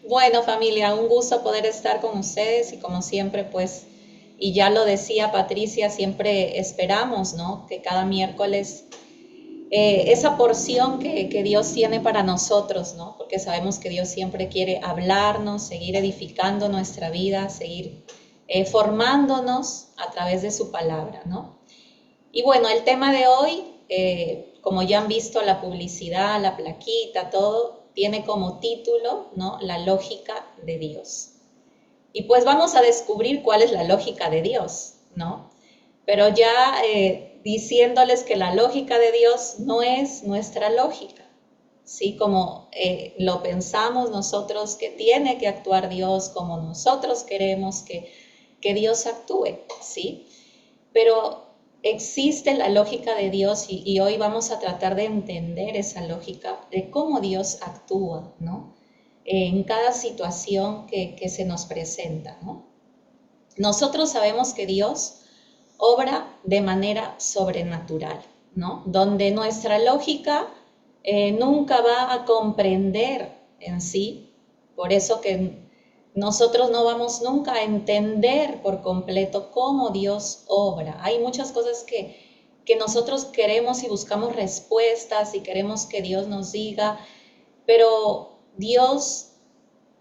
Bueno, familia, un gusto poder estar con ustedes y como siempre, pues, y ya lo decía Patricia, siempre esperamos, ¿no? Que cada miércoles esa porción que Dios tiene para nosotros, ¿no? Porque sabemos que Dios siempre quiere hablarnos, seguir edificando nuestra vida, seguir formándonos a través de su palabra, ¿no? Y bueno, el tema de hoy, como ya han visto la publicidad, la plaquita, todo, tiene como título, ¿no? La lógica de Dios. Y pues vamos a descubrir cuál es la lógica de Dios, ¿no? Pero ya diciéndoles que la lógica de Dios no es nuestra lógica, ¿sí? Como lo pensamos nosotros que tiene que actuar Dios, como nosotros queremos que Dios actúe, ¿sí? Pero existe la lógica de Dios y hoy vamos a tratar de entender esa lógica de cómo Dios actúa, ¿no? En cada situación que se nos presenta, ¿no? Nosotros sabemos que Dios obra de manera sobrenatural, ¿no? Donde nuestra lógica nunca va a comprender en sí, por eso que nosotros no vamos nunca a entender por completo cómo Dios obra. Hay muchas cosas que nosotros queremos y buscamos respuestas y queremos que Dios nos diga, pero Dios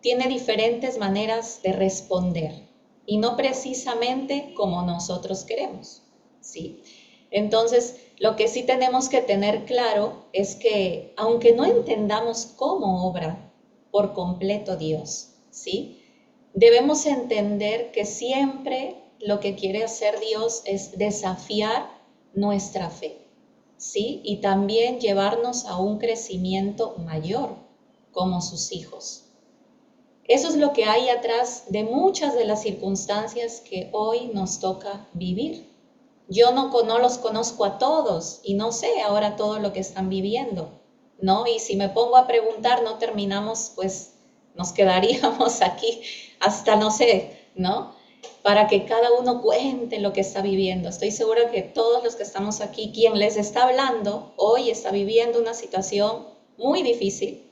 tiene diferentes maneras de responder y no precisamente como nosotros queremos, ¿sí? Entonces, lo que sí tenemos que tener claro es que aunque no entendamos cómo obra por completo Dios, ¿sí? Debemos entender que siempre lo que quiere hacer Dios es desafiar nuestra fe, ¿sí? Y también llevarnos a un crecimiento mayor como sus hijos. Eso es lo que hay atrás de muchas de las circunstancias que hoy nos toca vivir. Yo no los conozco a todos y no sé ahora todo lo que están viviendo, ¿no? Y si me pongo a preguntar, no terminamos, pues nos quedaríamos aquí hasta no sé, ¿no? Para que cada uno cuente lo que está viviendo. Estoy segura que todos los que estamos aquí, quien les está hablando, hoy está viviendo una situación muy difícil,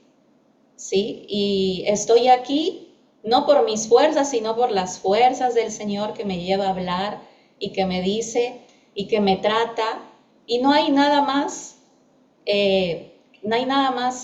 ¿sí? Y estoy aquí no por mis fuerzas, sino por las fuerzas del Señor que me lleva a hablar y que me dice y que me trata. Y no hay nada más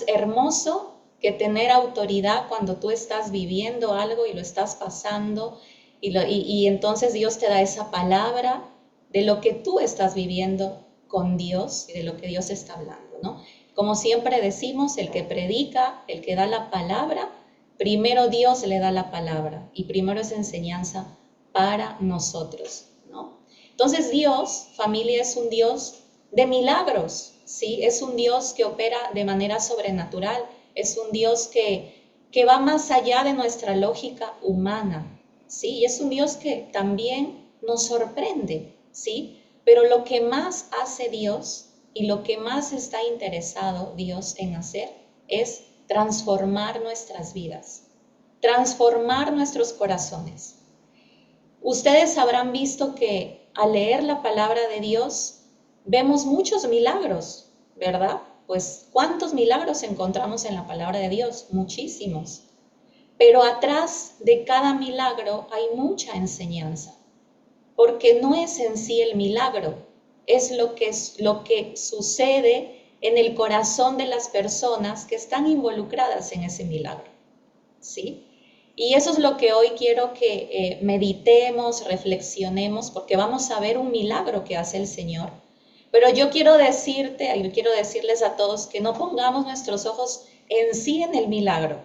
hermoso que tener autoridad cuando tú estás viviendo algo y lo estás pasando y entonces Dios te da esa palabra de lo que tú estás viviendo con Dios y de lo que Dios está hablando, ¿no? Como siempre decimos, el que predica, el que da la palabra, primero Dios le da la palabra y primero es enseñanza para nosotros, ¿no? Entonces Dios, familia, es un Dios de milagros, ¿sí? Es un Dios que opera de manera sobrenatural, es un Dios que va más allá de nuestra lógica humana, ¿sí? Y es un Dios que también nos sorprende, ¿sí? Pero lo que más hace Dios y lo que más está interesado Dios en hacer es transformar nuestras vidas, transformar nuestros corazones. Ustedes habrán visto que al leer la palabra de Dios vemos muchos milagros, ¿verdad? Pues ¿cuántos milagros encontramos en la palabra de Dios? Muchísimos. Pero atrás de cada milagro hay mucha enseñanza, porque no es en sí el milagro, es lo que sucede en el corazón de las personas que están involucradas en ese milagro, ¿sí? Y eso es lo que hoy quiero que meditemos, reflexionemos, porque vamos a ver un milagro que hace el Señor. Pero yo quiero decirte, y quiero decirles a todos que no pongamos nuestros ojos en sí en el milagro,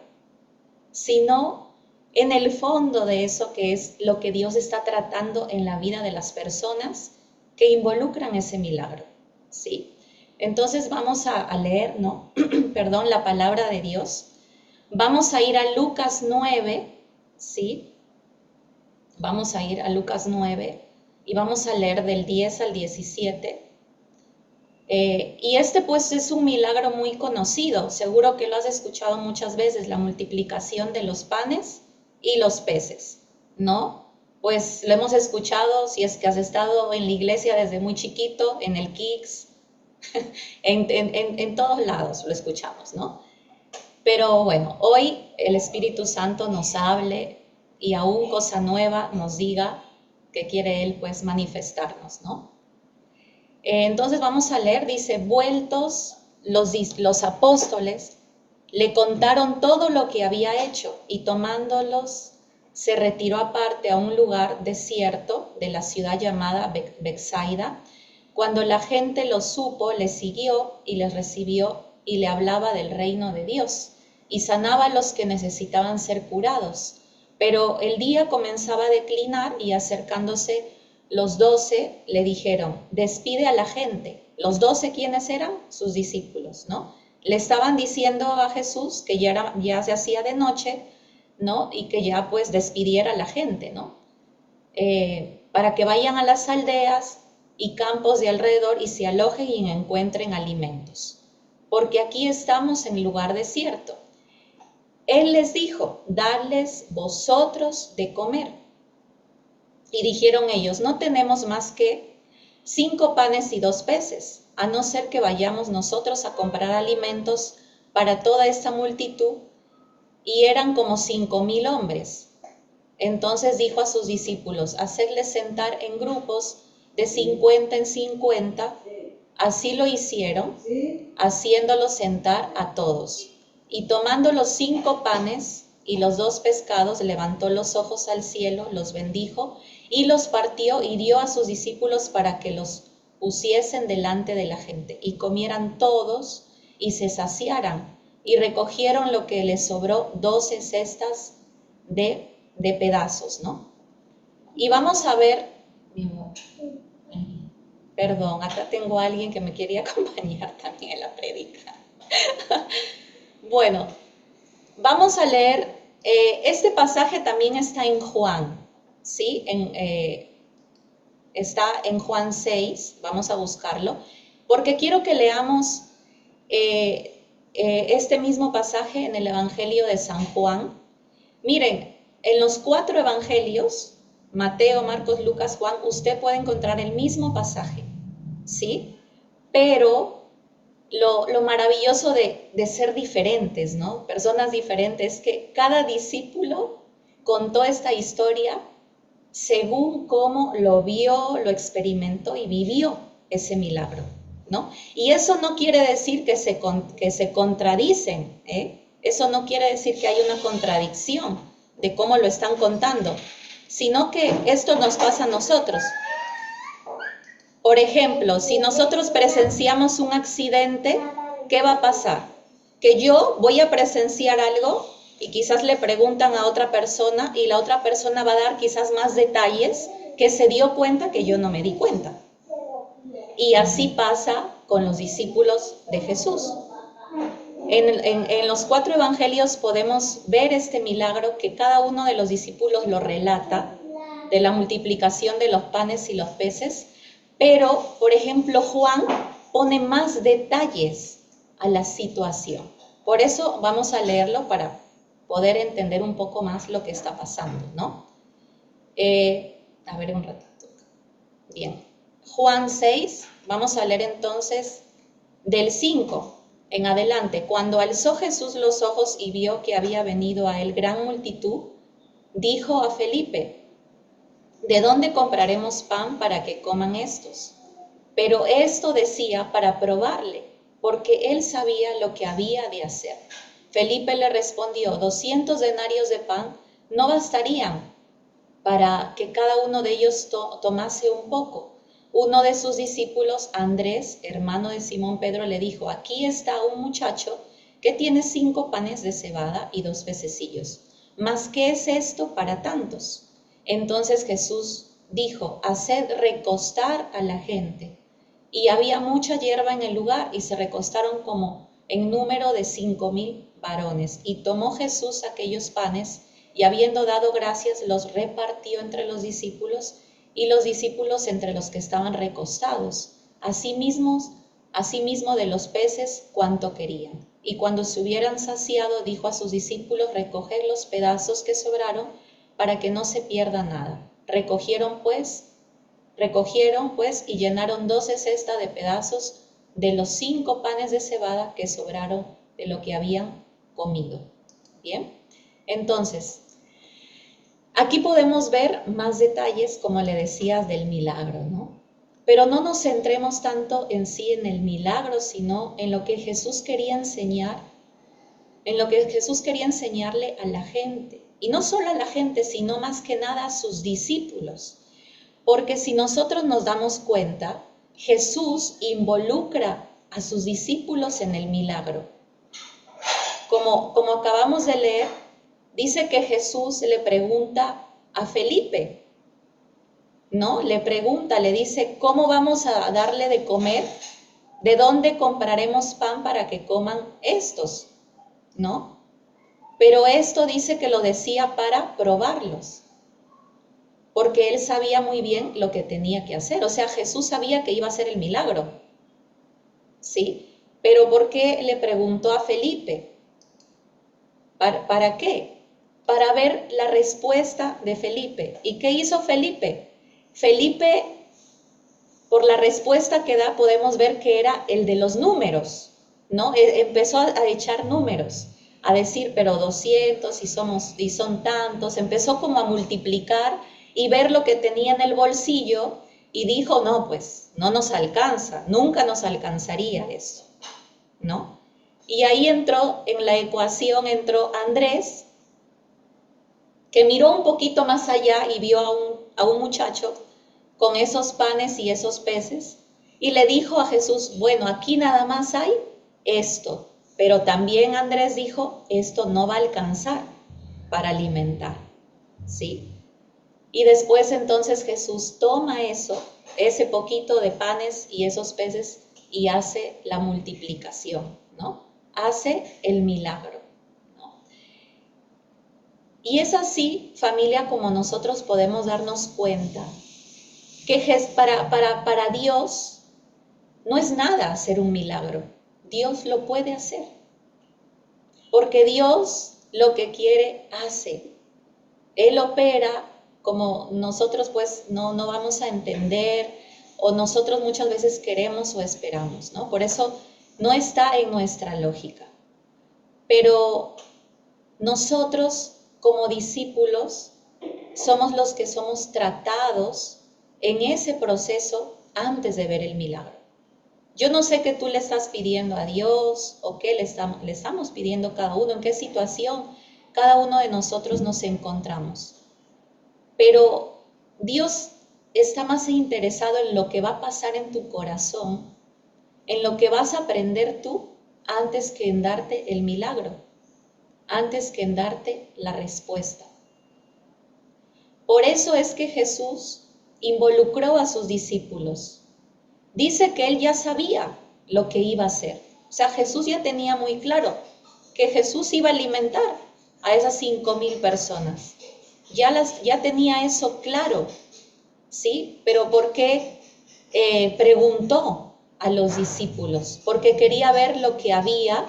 sino en el fondo de eso que es lo que Dios está tratando en la vida de las personas que involucran ese milagro, ¿sí? Entonces vamos a leer, ¿no? Perdón, la palabra de Dios. Vamos a ir a Lucas 9, ¿sí? Vamos a ir a Lucas 9 y vamos a leer del 10 al 17. Y este pues es un milagro muy conocido, seguro que lo has escuchado muchas veces, la multiplicación de los panes y los peces, ¿no? Pues lo hemos escuchado si es que has estado en la iglesia desde muy chiquito, en el Kids, en todos lados lo escuchamos, ¿no? Pero bueno, hoy el Espíritu Santo nos hable y aún cosa nueva nos diga que quiere Él pues manifestarnos, ¿no? Entonces vamos a leer, dice, vueltos los apóstoles le contaron todo lo que había hecho y tomándolos se retiró aparte a un lugar desierto de la ciudad llamada Betsaida. Cuando la gente lo supo, le siguió y les recibió y le hablaba del reino de Dios y sanaba a los que necesitaban ser curados. Pero el día comenzaba a declinar y acercándose los 12 le dijeron, despide a la gente. Los 12, ¿quiénes eran? Sus discípulos, ¿no? Le estaban diciendo a Jesús que ya se hacía de noche, ¿no? Y que ya pues despidiera a la gente, ¿no? Para que vayan a las aldeas y campos de alrededor y se alojen y encuentren alimentos, porque aquí estamos en lugar desierto. Él les dijo, dadles vosotros de comer. Y dijeron ellos, no tenemos más que 5 panes y 2 peces, a no ser que vayamos nosotros a comprar alimentos para toda esta multitud, y eran como 5,000 hombres. Entonces dijo a sus discípulos, hacedles sentar en grupos de 50 en 50, así lo hicieron, haciéndolos sentar a todos. Y tomando los 5 panes y los 2 pescados, levantó los ojos al cielo, los bendijo y los partió y dio a sus discípulos para que los pusiesen delante de la gente. Y comieran todos y se saciaran, y recogieron lo que les sobró, 12 cestas de pedazos, ¿no? Y vamos a ver, perdón, acá tengo a alguien que me quería acompañar también en la prédica. Bueno, vamos a leer, este pasaje también está en Juan, ¿sí? Está en Juan 6, vamos a buscarlo, porque quiero que leamos este mismo pasaje en el Evangelio de San Juan. Miren, en los 4 evangelios, Mateo, Marcos, Lucas, Juan, usted puede encontrar el mismo pasaje, ¿sí? Pero lo maravilloso de ser diferentes, ¿no? Personas diferentes, que cada discípulo contó esta historia según cómo lo vio, lo experimentó y vivió ese milagro, ¿no? Y eso no quiere decir que se contradicen, ¿eh? Eso no quiere decir que hay una contradicción de cómo lo están contando, sino que esto nos pasa a nosotros. Por ejemplo, si nosotros presenciamos un accidente, ¿qué va a pasar? Que yo voy a presenciar algo y quizás le preguntan a otra persona y la otra persona va a dar quizás más detalles que se dio cuenta que yo no me di cuenta. Y así pasa con los discípulos de Jesús. En los 4 evangelios podemos ver este milagro que cada uno de los discípulos lo relata, de la multiplicación de los panes y los peces, pero, por ejemplo, Juan pone más detalles a la situación. Por eso vamos a leerlo para poder entender un poco más lo que está pasando, ¿no? A ver un ratito. Bien, Juan 6, vamos a leer entonces del 5 en adelante. Cuando alzó Jesús los ojos y vio que había venido a él gran multitud, dijo a Felipe, ¿de dónde compraremos pan para que coman estos? Pero esto decía para probarle, porque él sabía lo que había de hacer. Felipe le respondió, 200 denarios de pan no bastarían para que cada uno de ellos tomase un poco. Uno de sus discípulos, Andrés, hermano de Simón Pedro, le dijo, aquí está un muchacho que tiene 5 panes de cebada y 2 pececillos. ¿Mas qué es esto para tantos? Entonces Jesús dijo, haced recostar a la gente. Y había mucha hierba en el lugar, y se recostaron como en número de 5,000 varones. Y tomó Jesús aquellos panes, y habiendo dado gracias, los repartió entre los discípulos, y los discípulos entre los que estaban recostados. Asimismo de los peces cuanto querían. Y cuando se hubieran saciado, dijo a sus discípulos, recoged los pedazos que sobraron, para que no se pierda nada. Recogieron pues y llenaron 12 cestas de pedazos de los 5 panes de cebada que sobraron de lo que habían comido. Bien, entonces, aquí podemos ver más detalles, como le decías, del milagro, ¿no? Pero no nos centremos tanto en sí en el milagro, sino en lo que Jesús quería enseñar, en lo que Jesús quería enseñarle a la gente. Y no solo a la gente, sino más que nada a sus discípulos. Porque si nosotros nos damos cuenta, Jesús involucra a sus discípulos en el milagro. Como acabamos de leer, dice que Jesús le pregunta a Felipe, ¿no? Le pregunta, le dice, ¿cómo vamos a darle de comer? ¿De dónde compraremos pan para que coman estos? ¿No? Pero esto dice que lo decía para probarlos, porque él sabía muy bien lo que tenía que hacer. O sea, Jesús sabía que iba a hacer el milagro, ¿sí? Pero ¿por qué le preguntó a Felipe? ¿Para qué? Para ver la respuesta de Felipe. ¿Y qué hizo Felipe? Felipe, por la respuesta que da, podemos ver que era el de los números, ¿no? Empezó a echar números, a decir, pero 200 y son tantos. Empezó como a multiplicar y ver lo que tenía en el bolsillo y dijo, no, pues no nos alcanza, nunca nos alcanzaría eso, ¿no? Y ahí entró, en la ecuación entró Andrés, que miró un poquito más allá y vio a un muchacho con esos panes y esos peces y le dijo a Jesús, bueno, aquí nada más hay esto, pero también Andrés dijo, esto no va a alcanzar para alimentar, ¿sí? Y después entonces Jesús toma eso, ese poquito de panes y esos peces y hace la multiplicación, ¿no? Hace el milagro, ¿no? Y es así, familia, como nosotros podemos darnos cuenta que para Dios no es nada hacer un milagro. Dios lo puede hacer, porque Dios lo que quiere hace. Él opera como nosotros pues no vamos a entender o nosotros muchas veces queremos o esperamos, ¿no? Por eso no está en nuestra lógica. Pero nosotros como discípulos somos los que somos tratados en ese proceso antes de ver el milagro. Yo no sé qué tú le estás pidiendo a Dios o qué le estamos pidiendo cada uno, en qué situación cada uno de nosotros nos encontramos. Pero Dios está más interesado en lo que va a pasar en tu corazón, en lo que vas a aprender tú, antes que en darte el milagro, antes que en darte la respuesta. Por eso es que Jesús involucró a sus discípulos. Dice que él ya sabía lo que iba a hacer. O sea, Jesús ya tenía muy claro que Jesús iba a alimentar a esas 5,000 personas. Ya tenía eso claro, ¿sí? Pero ¿por qué preguntó a los discípulos? Porque quería ver lo que había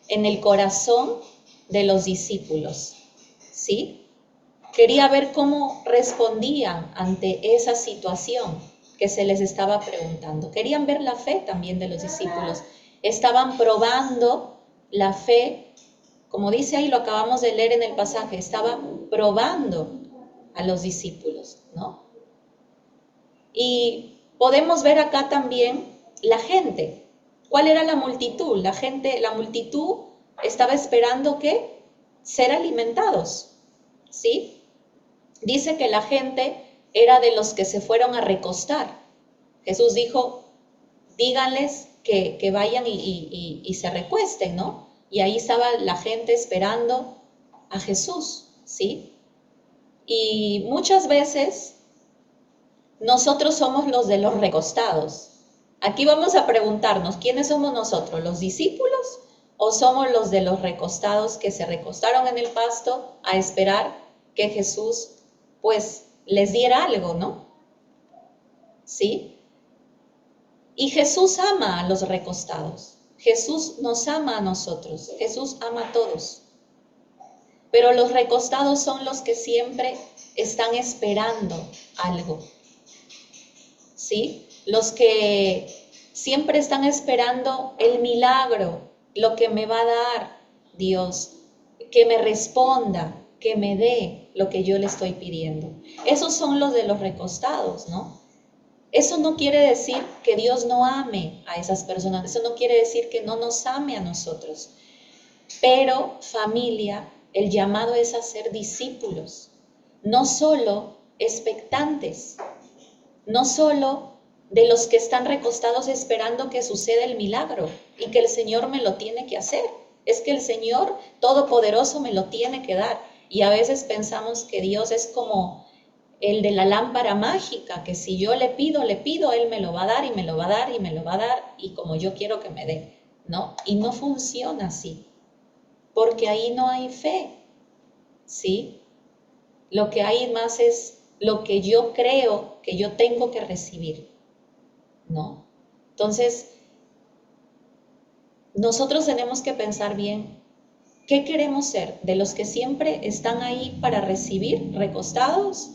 en el corazón de los discípulos, ¿sí? Quería ver cómo respondían ante esa situación que se les estaba preguntando. Querían ver la fe también de los discípulos. Estaban probando la fe, como dice ahí, lo acabamos de leer en el pasaje, estaba probando a los discípulos, ¿no? Y podemos ver acá también la gente. ¿Cuál era la multitud? La multitud estaba esperando que ser alimentados, ¿sí? Dice que la gente era de los que se fueron a recostar. Jesús dijo, díganles que vayan y se recuesten, ¿no? Y ahí estaba la gente esperando a Jesús, ¿sí? Y muchas veces nosotros somos los de los recostados. Aquí vamos a preguntarnos, ¿quiénes somos nosotros? ¿Los discípulos o somos los de los recostados que se recostaron en el pasto a esperar que Jesús pues les diera algo, ¿no? ¿Sí? Y Jesús ama a los recostados. Jesús nos ama a nosotros. Jesús ama a todos. Pero los recostados son los que siempre están esperando algo. ¿Sí? Los que siempre están esperando el milagro, lo que me va a dar Dios, que me responda, que me dé lo que yo le estoy pidiendo. Esos son los de los recostados, ¿no? Eso no quiere decir que Dios no ame a esas personas, eso no quiere decir que no nos ame a nosotros. Pero, familia, el llamado es a ser discípulos, no solo expectantes, no solo de los que están recostados esperando que suceda el milagro y que el Señor me lo tiene que hacer. Es que el Señor Todopoderoso me lo tiene que dar. Y a veces pensamos que Dios es como el de la lámpara mágica, que si yo le pido, Él me lo va a dar y me lo va a dar y me lo va a dar y como yo quiero que me dé, ¿no? Y no funciona así, porque ahí no hay fe, ¿sí? Lo que hay más es lo que yo creo que yo tengo que recibir, ¿no? Entonces, nosotros tenemos que pensar bien, ¿qué queremos ser? ¿De los que siempre están ahí para recibir, recostados?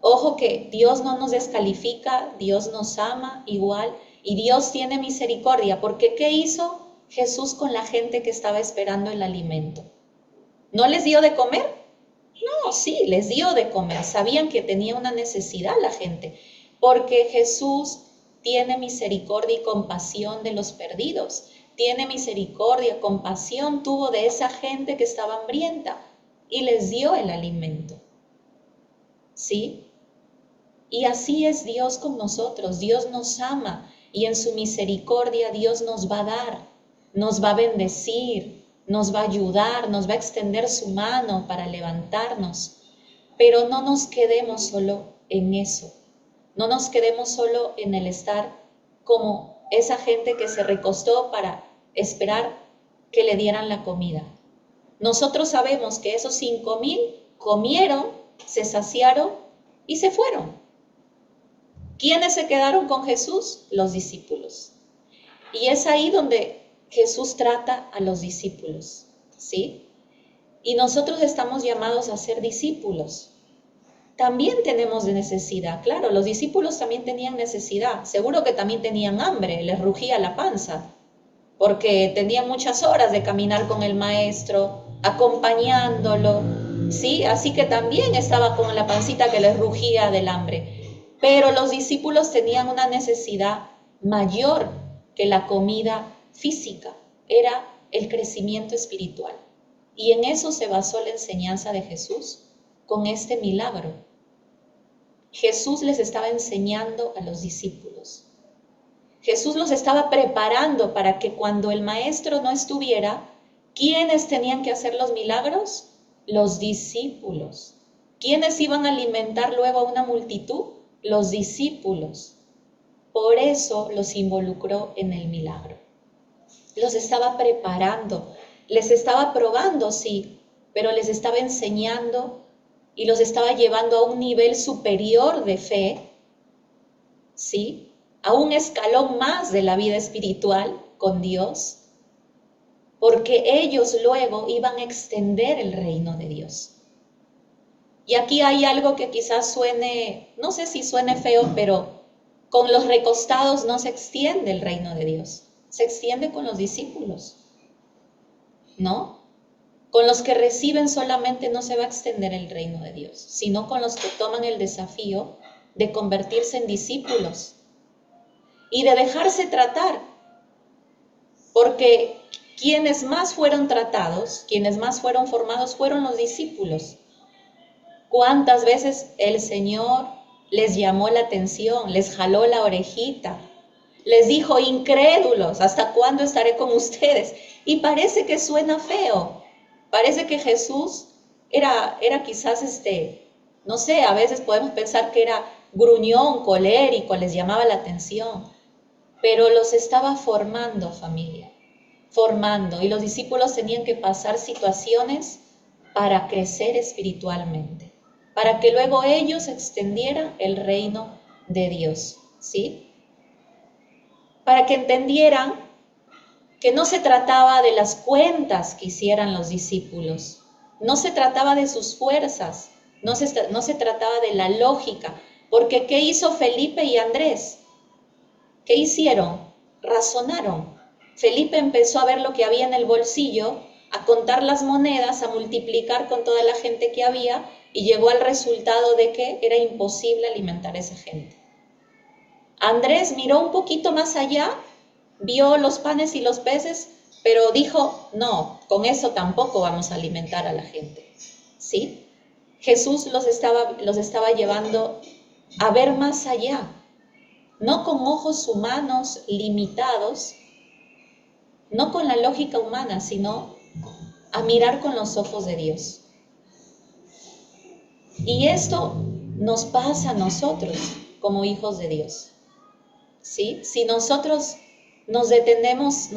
Ojo que Dios no nos descalifica, Dios nos ama igual y Dios tiene misericordia, porque ¿qué hizo Jesús con la gente que estaba esperando el alimento? ¿No les dio de comer? No, sí, les dio de comer. Sabían que tenía una necesidad la gente, porque Jesús tiene misericordia y compasión de los perdidos. Tiene misericordia, compasión tuvo de esa gente que estaba hambrienta y les dio el alimento. ¿Sí? Y así es Dios con nosotros. Dios nos ama y en su misericordia Dios nos va a dar, nos va a bendecir, nos va a ayudar, nos va a extender su mano para levantarnos. Pero no nos quedemos solo en eso. No nos quedemos solo en el estar como esa gente que se recostó para esperar que le dieran la comida. Nosotros sabemos que esos 5,000 comieron, se saciaron y se fueron. ¿Quiénes se quedaron con Jesús? Los discípulos. Y es ahí donde Jesús trata a los discípulos, ¿sí? Y nosotros estamos llamados a ser discípulos. También tenemos necesidad, claro, los discípulos también tenían necesidad, seguro que también tenían hambre, les rugía la panza, porque tenían muchas horas de caminar con el maestro, acompañándolo, ¿sí? Así que también estaba con la pancita que les rugía del hambre. Pero los discípulos tenían una necesidad mayor que la comida física, era el crecimiento espiritual. Y en eso se basó la enseñanza de Jesús con este milagro. Jesús les estaba enseñando a los discípulos. Jesús los estaba preparando para que cuando el maestro no estuviera, ¿quiénes tenían que hacer los milagros? Los discípulos. ¿Quiénes iban a alimentar luego a una multitud? Los discípulos. Por eso los involucró en el milagro. Los estaba preparando, les estaba probando, sí, pero les estaba enseñando y los estaba llevando a un nivel superior de fe, ¿sí? A un escalón más de la vida espiritual con Dios, porque ellos luego iban a extender el reino de Dios. Y aquí hay algo que quizás suene, no sé si suene feo, pero con los recostados no se extiende el reino de Dios, se extiende con los discípulos, ¿no? Con los que reciben solamente no se va a extender el reino de Dios, sino con los que toman el desafío de convertirse en discípulos y de dejarse tratar, porque quienes más fueron tratados, quienes más fueron formados fueron los discípulos. ¿Cuántas veces el Señor les llamó la atención, les jaló la orejita, les dijo, incrédulos, ¿hasta cuándo estaré con ustedes? Y parece que suena feo, parece que Jesús era quizás, no sé, a veces podemos pensar que era gruñón, colérico, les llamaba la atención, pero los estaba formando, familia, formando, y los discípulos tenían que pasar situaciones para crecer espiritualmente, para que luego ellos extendieran el reino de Dios, ¿sí? Para que entendieran que no se trataba de las cuentas que hicieran los discípulos, no se trataba de sus fuerzas, no se trataba de la lógica, porque ¿qué hizo Felipe y Andrés? ¿Qué hicieron? Razonaron. Felipe empezó a ver lo que había en el bolsillo, a contar las monedas, a multiplicar con toda la gente que había, y llegó al resultado de que era imposible alimentar a esa gente. Andrés miró un poquito más allá, vio los panes y los peces, pero dijo, no, con eso tampoco vamos a alimentar a la gente, ¿sí? Jesús los estaba llevando a ver más allá, no con ojos humanos limitados, no con la lógica humana, sino a mirar con los ojos de Dios. Y esto nos pasa a nosotros como hijos de Dios, ¿sí? Si nosotros nos detenemos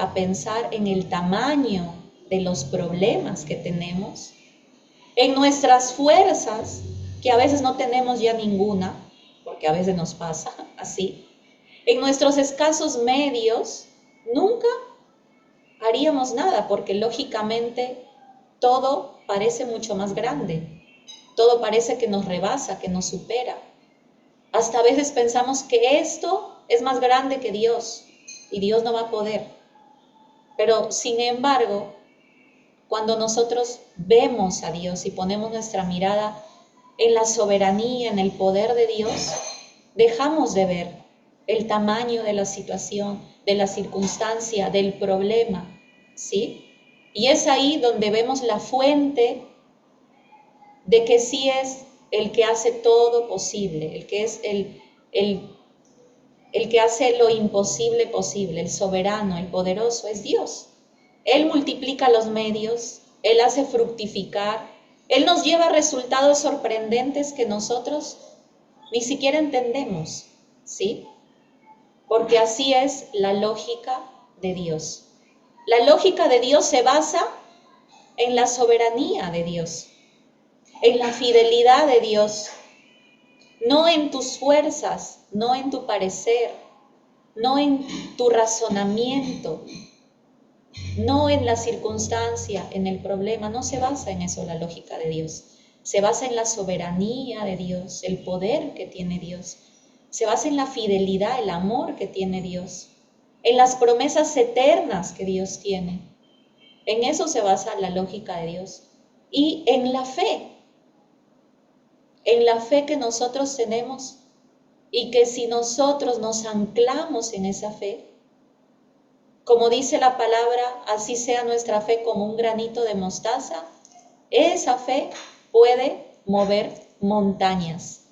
a pensar en el tamaño de los problemas que tenemos, en nuestras fuerzas, que a veces no tenemos ya ninguna, porque a veces nos pasa así, en nuestros escasos medios, nunca haríamos nada, porque lógicamente todo parece mucho más grande, todo parece que nos rebasa, que nos supera. Hasta a veces pensamos que esto es más grande que Dios y Dios no va a poder. Pero sin embargo, cuando nosotros vemos a Dios y ponemos nuestra mirada en la soberanía, en el poder de Dios, dejamos de ver el tamaño de la situación, de la circunstancia, del problema, ¿sí? Y es ahí donde vemos la fuente de que sí es el que hace todo posible, el que es el que hace lo imposible posible, el soberano, el poderoso, es Dios. Él multiplica los medios, Él hace fructificar, Él nos lleva a resultados sorprendentes que nosotros ni siquiera entendemos, ¿sí? Porque así es la lógica de Dios. La lógica de Dios se basa en la soberanía de Dios, en la fidelidad de Dios, no en tus fuerzas, no en tu parecer, no en tu razonamiento, no en la circunstancia, en el problema. No se basa en eso la lógica de Dios. Se basa en la soberanía de Dios, el poder que tiene Dios. Se basa en la fidelidad, el amor que tiene Dios, en las promesas eternas que Dios tiene. En eso se basa la lógica de Dios. Y en la fe que nosotros tenemos, y que si nosotros nos anclamos en esa fe, como dice la palabra, así sea nuestra fe como un granito de mostaza, esa fe puede mover montañas,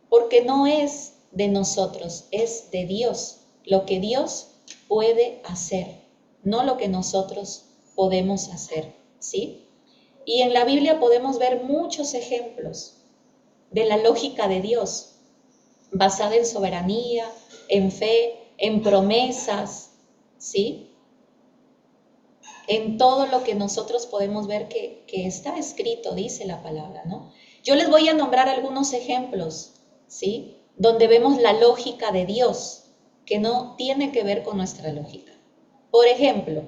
porque no es de nosotros, es de Dios, lo que Dios puede hacer, no lo que nosotros podemos hacer, ¿sí? Y en la Biblia podemos ver muchos ejemplos de la lógica de Dios, basada en soberanía, en fe, en promesas, ¿sí? En todo lo que nosotros podemos ver que está escrito, dice la palabra, ¿no? Yo les voy a nombrar algunos ejemplos, ¿sí? Donde vemos la lógica de Dios, que no tiene que ver con nuestra lógica. Por ejemplo,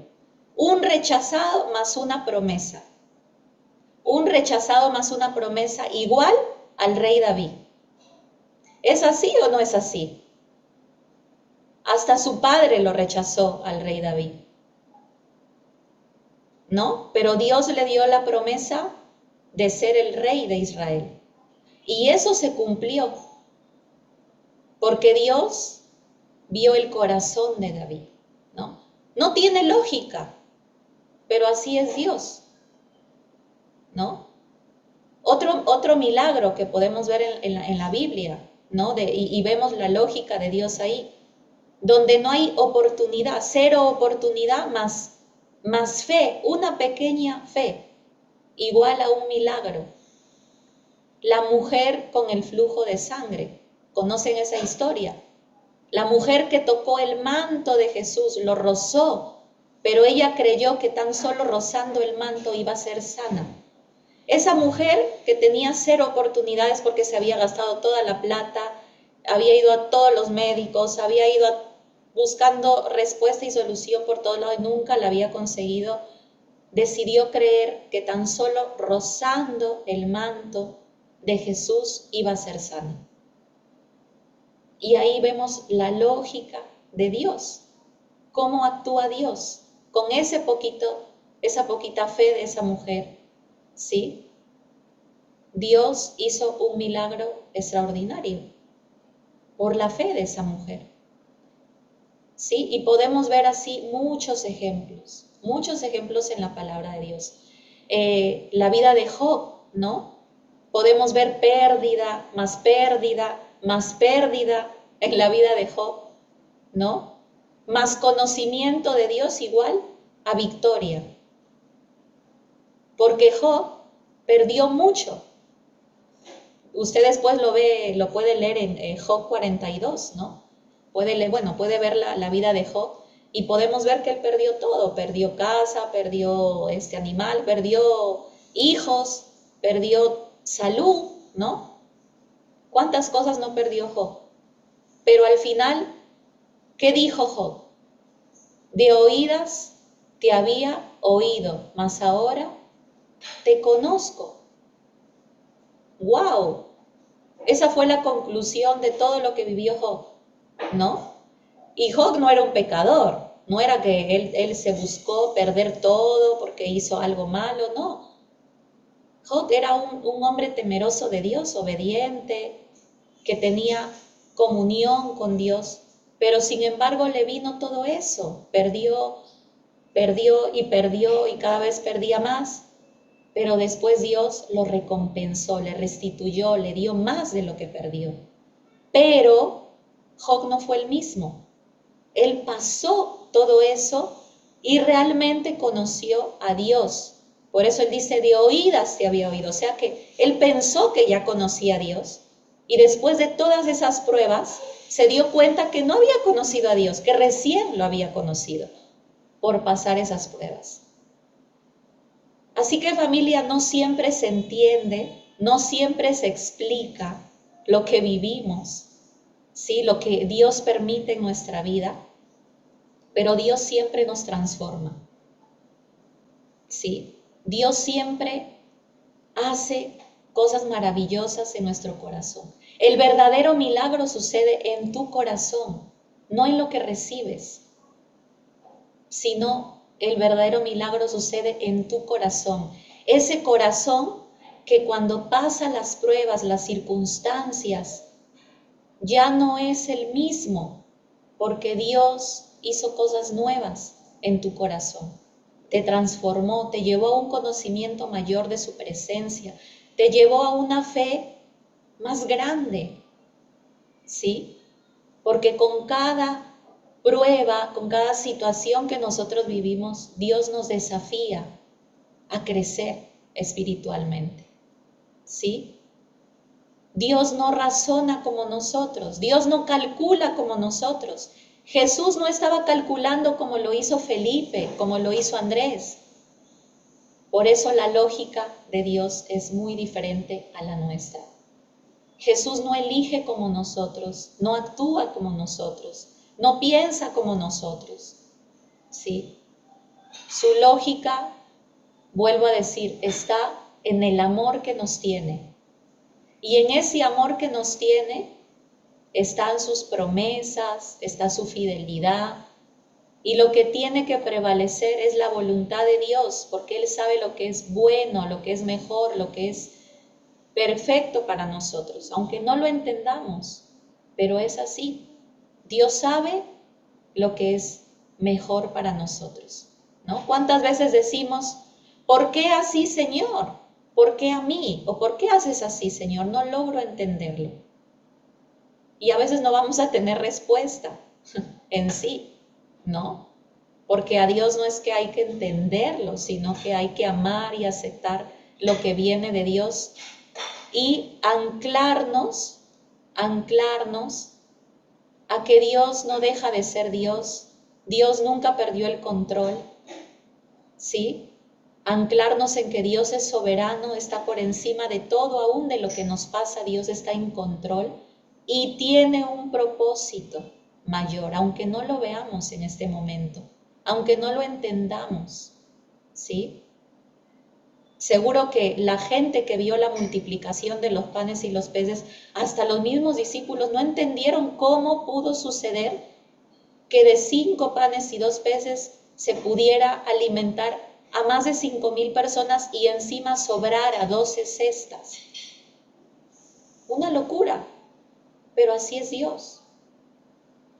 un rechazado más una promesa. Un rechazado más una promesa igual al rey David. ¿Es así o no es así? Hasta su padre lo rechazó al rey David, ¿no? Pero Dios le dio la promesa de ser el rey de Israel. Y eso se cumplió, porque Dios vio el corazón de David, ¿no? No tiene lógica, pero así es Dios, ¿no? Otro milagro que podemos ver en la Biblia, ¿no? Y vemos la lógica de Dios ahí, donde no hay oportunidad, cero oportunidad más fe, una pequeña fe, igual a un milagro. La mujer con el flujo de sangre, ¿conocen esa historia? La mujer que tocó el manto de Jesús, lo rozó, pero ella creyó que tan solo rozando el manto iba a ser sana. Esa mujer que tenía cero oportunidades porque se había gastado toda la plata, había ido a todos los médicos, había ido buscando respuesta y solución por todos lados y nunca la había conseguido, decidió creer que tan solo rozando el manto de Jesús iba a ser sana. Y ahí vemos la lógica de Dios, cómo actúa Dios con ese poquito esa poquita fe de esa mujer, ¿sí? Dios hizo un milagro extraordinario por la fe de esa mujer, ¿sí? Y podemos ver así muchos ejemplos en la palabra de Dios. La vida de Job, ¿no? Podemos ver pérdida, más pérdida, más pérdida en la vida de Job, ¿no? Más conocimiento de Dios igual a victoria. Porque Job perdió mucho. Usted después lo puede leer en Job 42, ¿no? Puede ver la vida de Job y podemos ver que él perdió todo. Perdió casa, perdió animal, perdió hijos, perdió salud, ¿no? ¿Cuántas cosas no perdió Job? Pero al final, ¿qué dijo Job? De oídas te había oído, mas ahora te conozco. ¡Wow! Esa fue la conclusión de todo lo que vivió Job, ¿no? Y Job no era un pecador, no era que él se buscó perder todo porque hizo algo malo, no. Job era un hombre temeroso de Dios, obediente, que tenía comunión con Dios, pero sin embargo le vino todo eso, perdió y cada vez perdía más, pero después Dios lo recompensó, le restituyó, le dio más de lo que perdió. Pero Job no fue el mismo. Él pasó todo eso y realmente conoció a Dios. Por eso él dice, de oídas te había oído. O sea que él pensó que ya conocía a Dios. Y después de todas esas pruebas, se dio cuenta que no había conocido a Dios, que recién lo había conocido por pasar esas pruebas. Así que familia, no siempre se entiende, no siempre se explica lo que vivimos, ¿sí? Lo que Dios permite en nuestra vida, pero Dios siempre nos transforma, ¿sí? Dios siempre hace cosas maravillosas en nuestro corazón. El verdadero milagro sucede en tu corazón, no en lo que recibes, sino el verdadero milagro sucede en tu corazón. Ese corazón que cuando pasan las pruebas, las circunstancias, ya no es el mismo, porque Dios hizo cosas nuevas en tu corazón. Te transformó, te llevó a un conocimiento mayor de su presencia, te llevó a una fe más grande, ¿sí? Porque con cada prueba, con cada situación que nosotros vivimos, Dios nos desafía a crecer espiritualmente, ¿sí? Dios no razona como nosotros, Dios no calcula como nosotros. Jesús no estaba calculando como lo hizo Felipe, como lo hizo Andrés. Por eso la lógica de Dios es muy diferente a la nuestra. Jesús no elige como nosotros, no actúa como nosotros, no piensa como nosotros, ¿sí? Su lógica, vuelvo a decir, está en el amor que nos tiene. Y en ese amor que nos tiene están sus promesas, está su fidelidad. Y lo que tiene que prevalecer es la voluntad de Dios, porque Él sabe lo que es bueno, lo que es mejor, lo que es perfecto para nosotros, aunque no lo entendamos, pero es así. Dios sabe lo que es mejor para nosotros, ¿no? ¿Cuántas veces decimos, ¿por qué así, Señor? ¿Por qué a mí? ¿O por qué haces así, Señor? No logro entenderlo. Y a veces no vamos a tener respuesta en sí, ¿no? Porque a Dios no es que hay que entenderlo, sino que hay que amar y aceptar lo que viene de Dios y anclarnos a que Dios no deja de ser Dios. Dios nunca perdió el control, ¿sí? Anclarnos en que Dios es soberano, está por encima de todo, aún de lo que nos pasa, Dios está en control y tiene un propósito mayor, aunque no lo veamos en este momento, aunque no lo entendamos, ¿sí? Seguro que la gente que vio la multiplicación de los panes y los peces, hasta los mismos discípulos no entendieron cómo pudo suceder que de 5 panes y 2 peces se pudiera alimentar a más de 5,000 personas y encima sobrara 12 cestas. Una locura, pero así es Dios.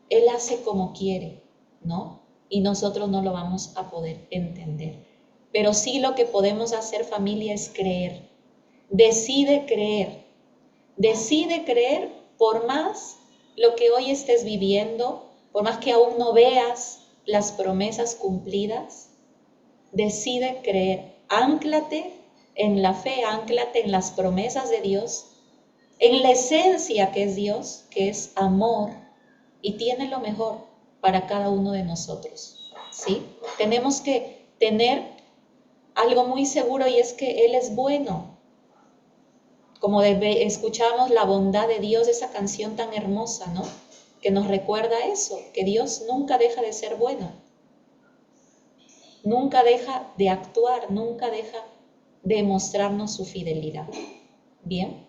Él hace como quiere, ¿no? Y nosotros no lo vamos a poder entender. Pero sí lo que podemos hacer, familia, es creer. Decide creer por más lo que hoy estés viviendo, por más que aún no veas las promesas cumplidas, decide creer. Ánclate en la fe, ánclate en las promesas de Dios, en la esencia que es Dios, que es amor, y tiene lo mejor para cada uno de nosotros, ¿sí? Tenemos que tener algo muy seguro, y es que Él es bueno. Como escuchamos la bondad de Dios, esa canción tan hermosa, ¿no? Que nos recuerda eso, que Dios nunca deja de ser bueno. Nunca deja de actuar, nunca deja de mostrarnos su fidelidad. Bien.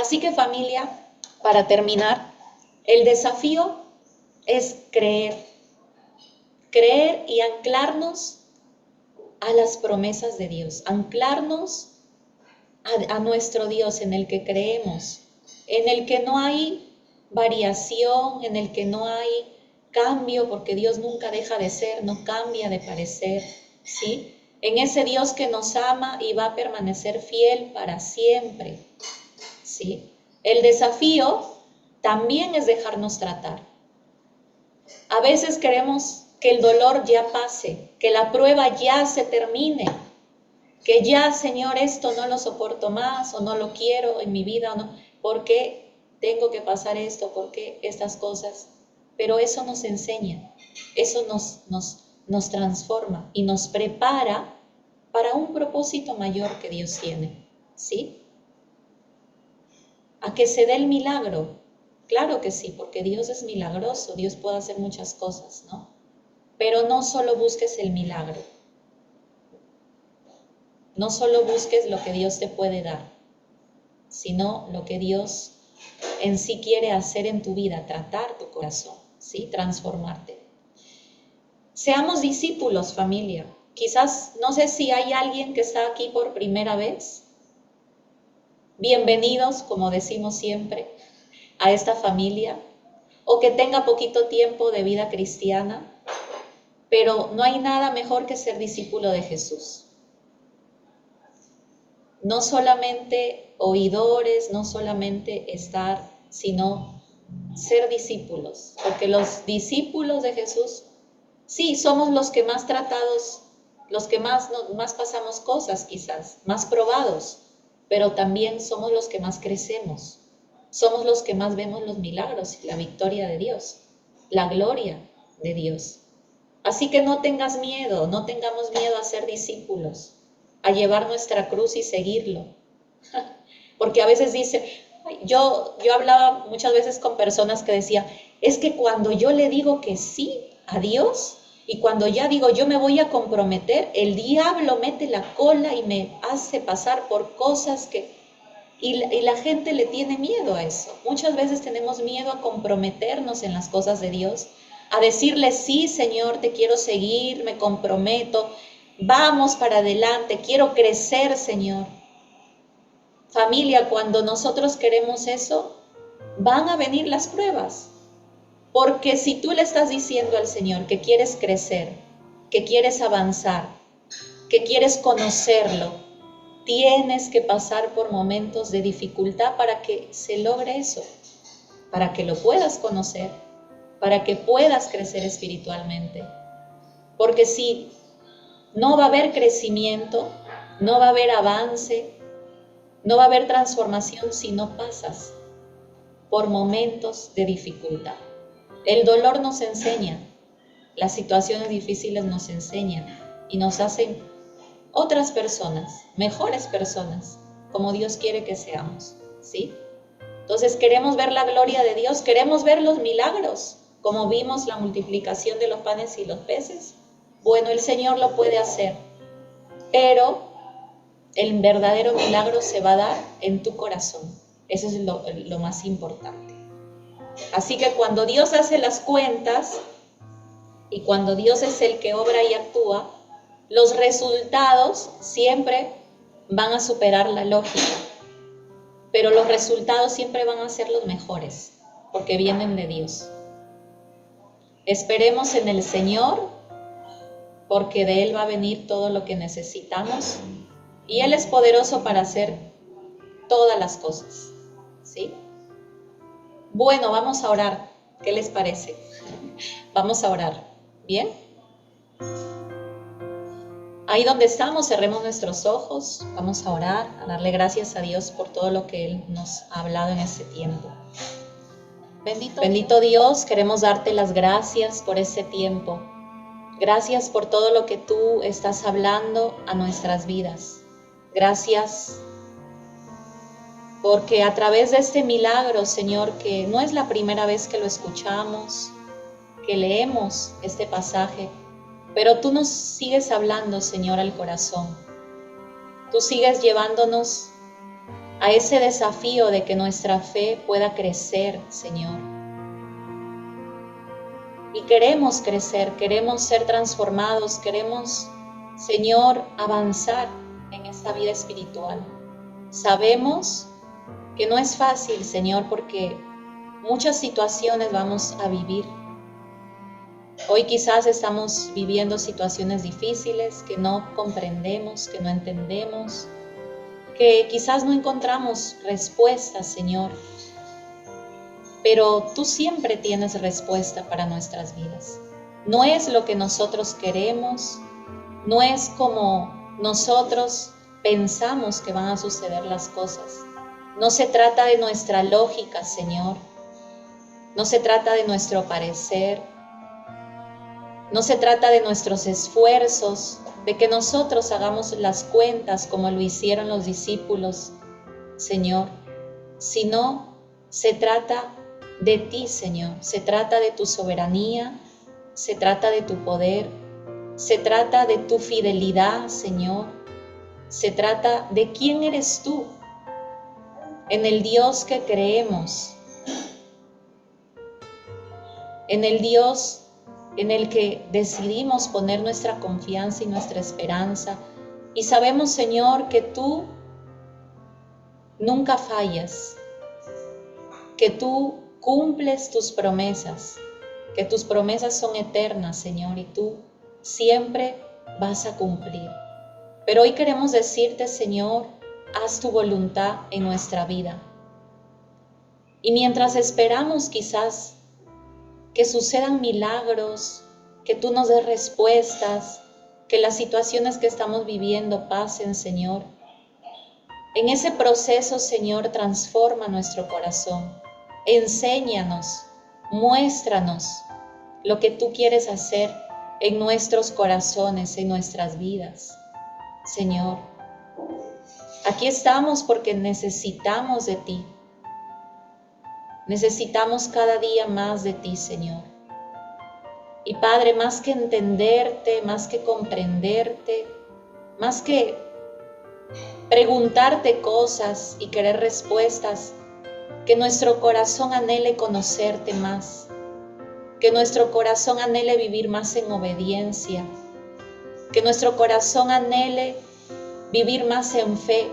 Así que, familia, para terminar, el desafío es creer y anclarnos a las promesas de Dios, anclarnos a nuestro Dios en el que creemos, en el que no hay variación, en el que no hay cambio, porque Dios nunca deja de ser, no cambia de parecer, ¿sí? En ese Dios que nos ama y va a permanecer fiel para siempre, ¿sí? El desafío también es dejarnos tratar. A veces queremos que el dolor ya pase, que la prueba ya se termine, que ya, Señor, esto no lo soporto más, o no lo quiero en mi vida, o no, ¿por qué tengo que pasar esto? ¿Por qué estas cosas? Pero eso nos enseña, eso nos transforma y nos prepara para un propósito mayor que Dios tiene, ¿sí? A que se dé el milagro, claro que sí, porque Dios es milagroso, Dios puede hacer muchas cosas, ¿no? Pero no solo busques el milagro, no solo busques lo que Dios te puede dar, sino lo que Dios en sí quiere hacer en tu vida, tratar tu corazón, ¿sí? Transformarte. Seamos discípulos, familia. Quizás, no sé si hay alguien que está aquí por primera vez. Bienvenidos, como decimos siempre, a esta familia, o que tenga poquito tiempo de vida cristiana, pero no hay nada mejor que ser discípulo de Jesús. No solamente oidores, no solamente estar, sino ser discípulos, porque los discípulos de Jesús, sí, somos los que más tratados, los que más pasamos cosas quizás, más probados, pero también somos los que más crecemos, somos los que más vemos los milagros y la victoria de Dios, la gloria de Dios. Así que no tengas miedo, no tengamos miedo a ser discípulos, a llevar nuestra cruz y seguirlo. Porque a veces yo hablaba muchas veces con personas que decían, es que cuando yo le digo que sí a Dios, y cuando ya digo yo me voy a comprometer, el diablo mete la cola y me hace pasar por cosas y la gente le tiene miedo a eso. Muchas veces tenemos miedo a comprometernos en las cosas de Dios, a decirle, sí, Señor, te quiero seguir, me comprometo, vamos para adelante, quiero crecer, Señor. Familia, cuando nosotros queremos eso, van a venir las pruebas. Porque si tú le estás diciendo al Señor que quieres crecer, que quieres avanzar, que quieres conocerlo, tienes que pasar por momentos de dificultad para que se logre eso, para que lo puedas conocer, para que puedas crecer espiritualmente. Porque si no va a haber crecimiento, no va a haber avance, no va a haber transformación si no pasas por momentos de dificultad. El dolor nos enseña, las situaciones difíciles nos enseñan y nos hacen otras personas, mejores personas, como Dios quiere que seamos, ¿sí? Entonces queremos ver la gloria de Dios, queremos ver los milagros, como vimos la multiplicación de los panes y los peces. Bueno, el Señor lo puede hacer, pero el verdadero milagro se va a dar en tu corazón. Eso es lo más importante. Así que cuando Dios hace las cuentas y cuando Dios es el que obra y actúa, los resultados siempre van a superar la lógica, pero los resultados siempre van a ser los mejores, porque vienen de Dios. Esperemos en el Señor, porque de Él va a venir todo lo que necesitamos, y Él es poderoso para hacer todas las cosas, ¿sí? Bueno, vamos a orar. ¿Qué les parece? Vamos a orar. ¿Bien? Ahí donde estamos, cerremos nuestros ojos. Vamos a orar, a darle gracias a Dios por todo lo que Él nos ha hablado en este tiempo. Bendito Dios, queremos darte las gracias por este tiempo. Gracias por todo lo que tú estás hablando a nuestras vidas. Gracias porque a través de este milagro, Señor, que no es la primera vez que lo escuchamos, que leemos este pasaje, pero tú nos sigues hablando, Señor, al corazón. Tú sigues llevándonos a ese desafío de que nuestra fe pueda crecer, Señor. Y queremos crecer, queremos ser transformados, queremos, Señor, avanzar en esta vida espiritual. Sabemos que no es fácil, Señor, porque muchas situaciones vamos a vivir. Hoy quizás estamos viviendo situaciones difíciles que no comprendemos, que no entendemos, que quizás no encontramos respuestas, Señor. Pero tú siempre tienes respuesta para nuestras vidas. No es lo que nosotros queremos, no es como nosotros pensamos que van a suceder las cosas. No se trata de nuestra lógica, Señor. No se trata de nuestro parecer. No se trata de nuestros esfuerzos, de que nosotros hagamos las cuentas como lo hicieron los discípulos, Señor, sino se trata de ti, Señor. Se trata de tu soberanía, se trata de tu poder, se trata de tu fidelidad, Señor. Se trata de quién eres tú, en el Dios que creemos, en el Dios en el que decidimos poner nuestra confianza y nuestra esperanza. Y sabemos, Señor, que tú nunca fallas, que tú cumples tus promesas, que tus promesas son eternas, Señor, y tú siempre vas a cumplir. Pero hoy queremos decirte, Señor, haz tu voluntad en nuestra vida. Y mientras esperamos quizás que sucedan milagros, que tú nos des respuestas, que las situaciones que estamos viviendo pasen, Señor. En ese proceso, Señor, transforma nuestro corazón. Enséñanos, muéstranos lo que tú quieres hacer en nuestros corazones, en nuestras vidas. Señor, aquí estamos porque necesitamos de ti. Necesitamos cada día más de ti, Señor. Y Padre, más que entenderte, más que comprenderte, más que preguntarte cosas y querer respuestas, que nuestro corazón anhele conocerte más, que nuestro corazón anhele vivir más en obediencia, que nuestro corazón anhele vivir más en fe,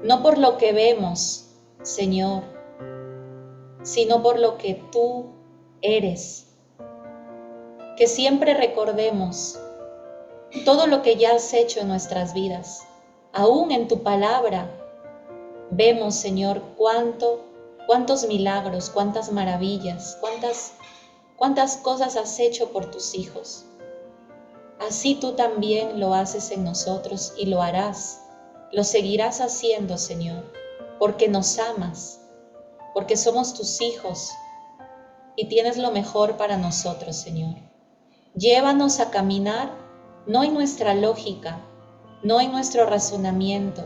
no por lo que vemos, Señor, sino por lo que tú eres. Que siempre recordemos todo lo que ya has hecho en nuestras vidas. Aún en tu palabra vemos, Señor, cuántos milagros, cuántas maravillas, cuántas cosas has hecho por tus hijos. Así tú también lo haces en nosotros y lo harás, lo seguirás haciendo, Señor, porque nos amas, porque somos tus hijos y tienes lo mejor para nosotros, Señor. Llévanos a caminar no en nuestra lógica, no en nuestro razonamiento,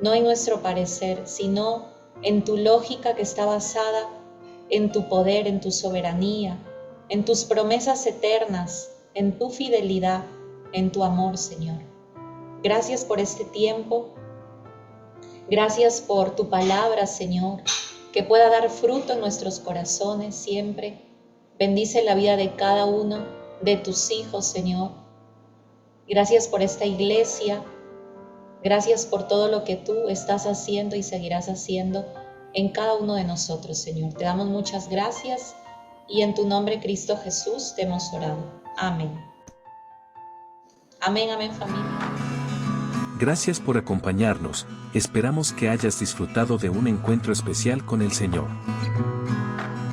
no en nuestro parecer, sino en tu lógica que está basada en tu poder, en tu soberanía, en tus promesas eternas, en tu fidelidad, en tu amor, Señor. Gracias por este tiempo. Gracias por tu palabra, Señor, que pueda dar fruto en nuestros corazones siempre. Bendice la vida de cada uno de tus hijos, Señor. Gracias por esta iglesia. Gracias por todo lo que tú estás haciendo y seguirás haciendo en cada uno de nosotros, Señor. Te damos muchas gracias y en tu nombre, Cristo Jesús, te hemos orado. Amén. Amén, amén, familia. Gracias por acompañarnos. Esperamos que hayas disfrutado de un encuentro especial con el Señor.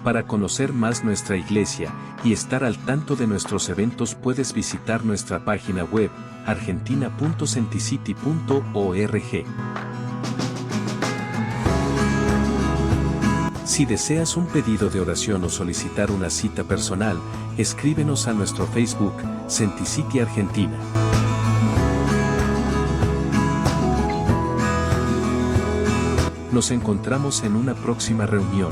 Para conocer más nuestra iglesia y estar al tanto de nuestros eventos, puedes visitar nuestra página web argentina.centicity.org. Si deseas un pedido de oración o solicitar una cita personal, escríbenos a nuestro Facebook, Centicity Argentina. Nos encontramos en una próxima reunión.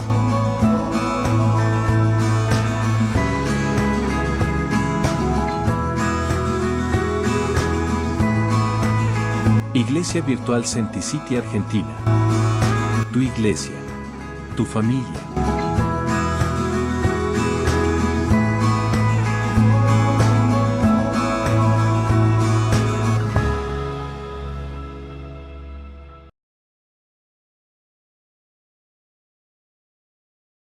Iglesia Virtual Centicity Argentina. Tu iglesia. Tu familia.